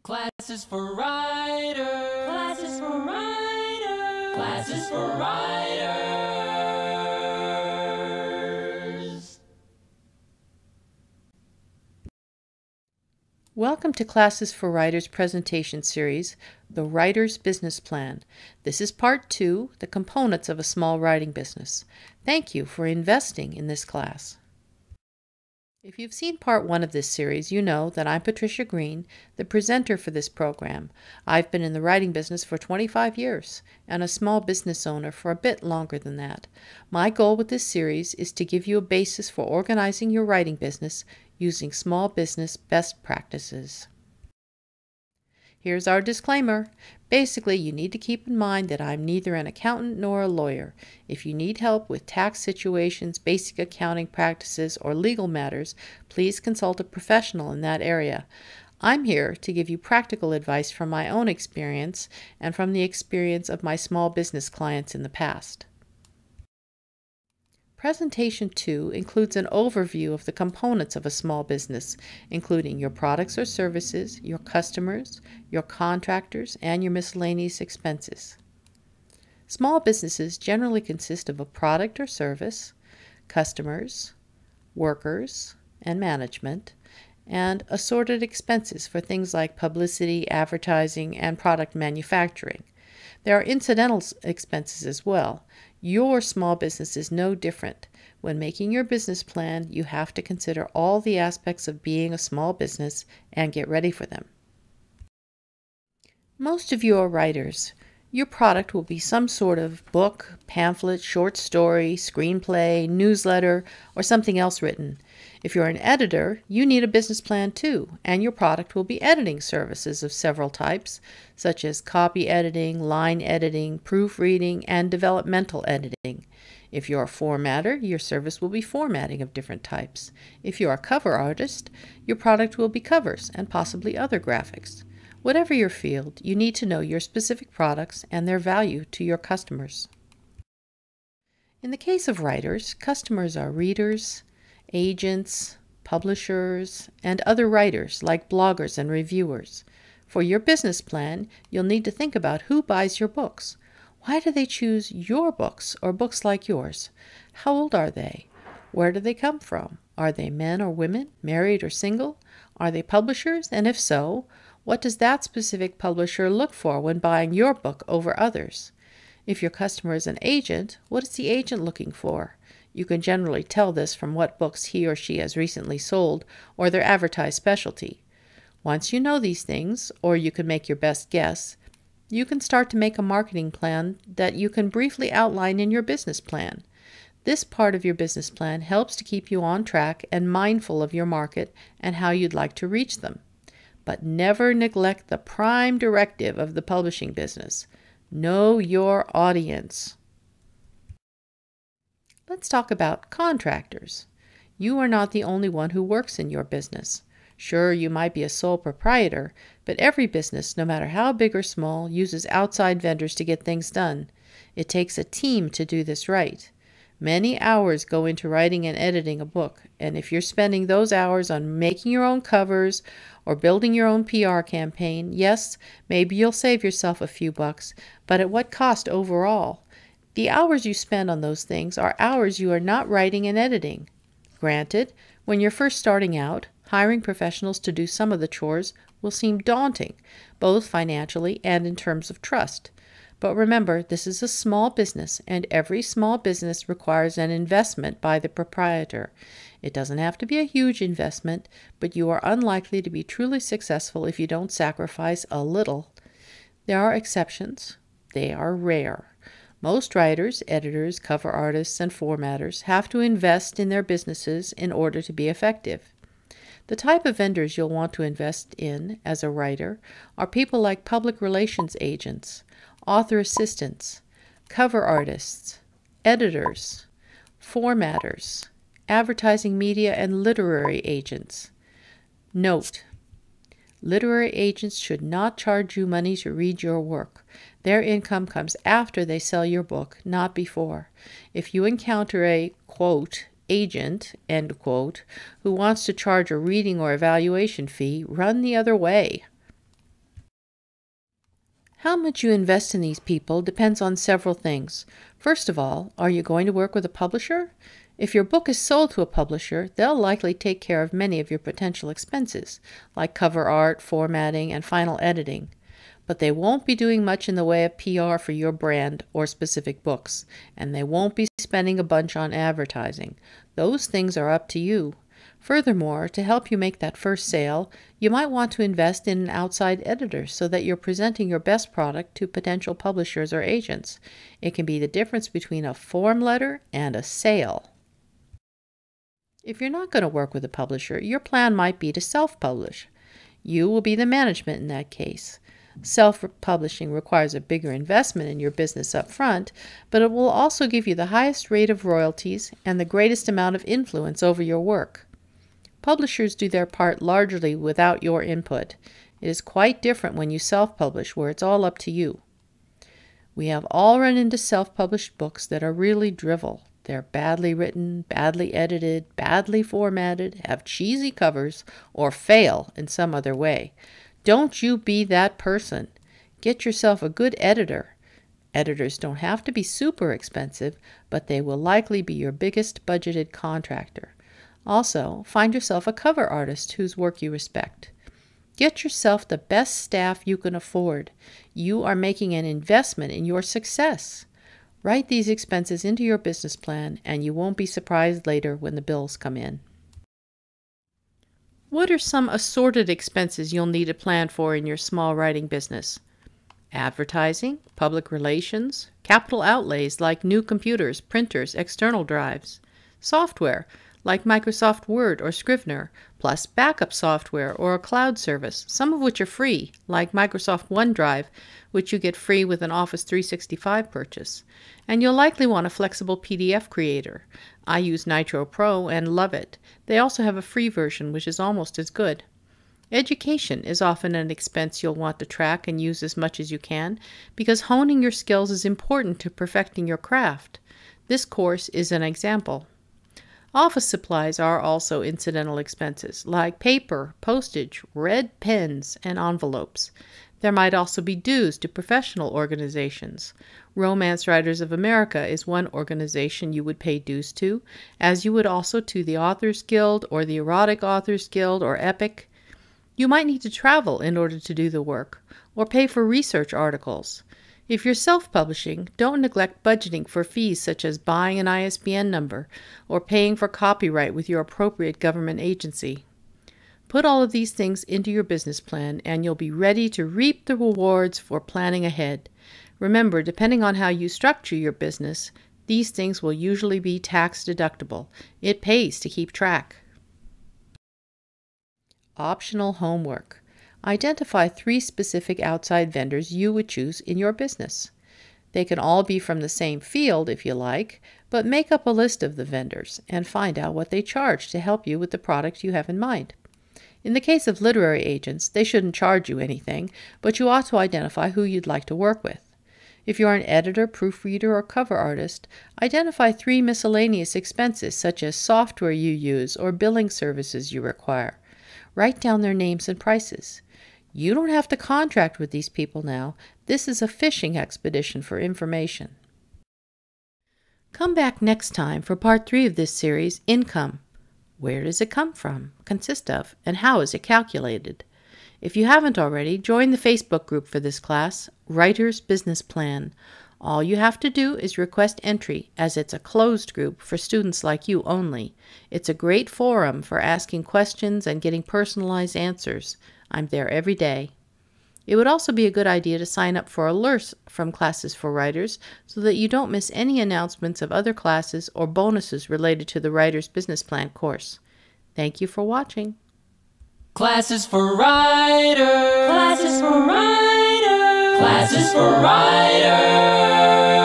Classes for writers. Classes for writers. Classes for writers. Welcome to Classes for Writers presentation series, The Writer's Business Plan. This is part 2, the components of a small writing business. Thank you for investing in this class. If you've seen part 1 of this series, you know that I'm Patricia Green, the presenter for this program. I've been in the writing business for 25 years and a small business owner for a bit longer than that. My goal with this series is to give you a basis for organizing your writing business using small business best practices. Here's our disclaimer. Basically, you need to keep in mind that I'm neither an accountant nor a lawyer. If you need help with tax situations, basic accounting practices, or legal matters, please consult a professional in that area. I'm here to give you practical advice from my own experience and from the experience of my small business clients in the past. Presentation 2 includes an overview of the components of a small business, including your products or services, your customers, your contractors, and your miscellaneous expenses. Small businesses generally consist of a product or service, customers, workers, and management, and assorted expenses for things like publicity, advertising, and product manufacturing. There are incidental expenses as well. Your small business is no different. When making your business plan, you have to consider all the aspects of being a small business and get ready for them. Most of you are writers. Your product will be some sort of book, pamphlet, short story, screenplay, newsletter, or something else written. If you're an editor, you need a business plan too, and your product will be editing services of several types, such as copy editing, line editing, proofreading, and developmental editing. If you're a formatter, your service will be formatting of different types. If you're a cover artist, your product will be covers and possibly other graphics. Whatever your field, you need to know your specific products and their value to your customers. In the case of writers, customers are readers, agents, publishers, and other writers like bloggers and reviewers. For your business plan, you'll need to think about who buys your books. Why do they choose your books or books like yours? How old are they? Where do they come from? Are they men or women, married or single? Are they publishers? And if so, what does that specific publisher look for when buying your book over others? If your customer is an agent, what is the agent looking for? You can generally tell this from what books he or she has recently sold or their advertised specialty. Once you know these things, or you can make your best guess, you can start to make a marketing plan that you can briefly outline in your business plan. This part of your business plan helps to keep you on track and mindful of your market and how you'd like to reach them. But never neglect the prime directive of the publishing business. Know your audience. Let's talk about contractors. You are not the only one who works in your business. Sure, you might be a sole proprietor, but every business, no matter how big or small, uses outside vendors to get things done. It takes a team to do this right. Many hours go into writing and editing a book, and if you're spending those hours on making your own covers or building your own PR campaign, yes, maybe you'll save yourself a few bucks, but at what cost overall? The hours you spend on those things are hours you are not writing and editing. Granted, when you're first starting out, hiring professionals to do some of the chores will seem daunting, both financially and in terms of trust. But remember, this is a small business, and every small business requires an investment by the proprietor. It doesn't have to be a huge investment, but you are unlikely to be truly successful if you don't sacrifice a little. There are exceptions. They are rare. Most writers, editors, cover artists, and formatters have to invest in their businesses in order to be effective. The type of vendors you'll want to invest in as a writer are people like public relations agents, author assistants, cover artists, editors, formatters, advertising media and literary agents. Note: literary agents should not charge you money to read your work. Their income comes after they sell your book, not before. If you encounter a, quote, agent, end quote, who wants to charge a reading or evaluation fee, run the other way. How much you invest in these people depends on several things. First of all, are you going to work with a publisher? If your book is sold to a publisher, they'll likely take care of many of your potential expenses, like cover art, formatting, and final editing. But they won't be doing much in the way of PR for your brand or specific books, and they won't be spending a bunch on advertising. Those things are up to you. Furthermore, to help you make that first sale, you might want to invest in an outside editor so that you're presenting your best product to potential publishers or agents. It can be the difference between a form letter and a sale. If you're not going to work with a publisher, your plan might be to self-publish. You will be the management in that case. Self-publishing requires a bigger investment in your business up front, but it will also give you the highest rate of royalties and the greatest amount of influence over your work. Publishers do their part largely without your input. It is quite different when you self-publish, where it's all up to you. We have all run into self-published books that are really drivel. They're badly written, badly edited, badly formatted, have cheesy covers, or fail in some other way. Don't you be that person. Get yourself a good editor. Editors don't have to be super expensive, but they will likely be your biggest budgeted contractor. Also, find yourself a cover artist whose work you respect. Get yourself the best staff you can afford. You are making an investment in your success. Write these expenses into your business plan, and you won't be surprised later when the bills come in. What are some assorted expenses you'll need to plan for in your small writing business? Advertising, public relations, capital outlays like new computers, printers, external drives, software like Microsoft Word or Scrivener, plus backup software or a cloud service, some of which are free, like Microsoft OneDrive, which you get free with an Office 365 purchase. And you'll likely want a flexible PDF creator. I use Nitro Pro and love it. They also have a free version, which is almost as good. Education is often an expense you'll want to track and use as much as you can, because honing your skills is important to perfecting your craft. This course is an example. Office supplies are also incidental expenses, like paper, postage, red pens, and envelopes. There might also be dues to professional organizations. Romance Writers of America is one organization you would pay dues to, as you would also to the Authors Guild or the Erotic Authors Guild or EPIC. You might need to travel in order to do the work, or pay for research articles. If you're self-publishing, don't neglect budgeting for fees such as buying an ISBN number or paying for copyright with your appropriate government agency. Put all of these things into your business plan and you'll be ready to reap the rewards for planning ahead. Remember, depending on how you structure your business, these things will usually be tax deductible. It pays to keep track. Optional homework. Identify 3 specific outside vendors you would choose in your business. They can all be from the same field if you like, but make up a list of the vendors and find out what they charge to help you with the product you have in mind. In the case of literary agents, they shouldn't charge you anything, but you ought to identify who you'd like to work with. If you are an editor, proofreader, or cover artist, identify 3 miscellaneous expenses such as software you use or billing services you require. Write down their names and prices. You don't have to contract with these people now. This is a fishing expedition for information. Come back next time for part 3 of this series, Income. Where does it come from, consist of, and how is it calculated? If you haven't already, join the Facebook group for this class, Writer's Business Plan. All you have to do is request entry, as it's a closed group for students like you only. It's a great forum for asking questions and getting personalized answers. I'm there every day. It would also be a good idea to sign up for alerts from Classes for Writers so that you don't miss any announcements of other classes or bonuses related to the Writer's Business Plan course. Thank you for watching. Classes for writers. Classes for writers. Classes for writers.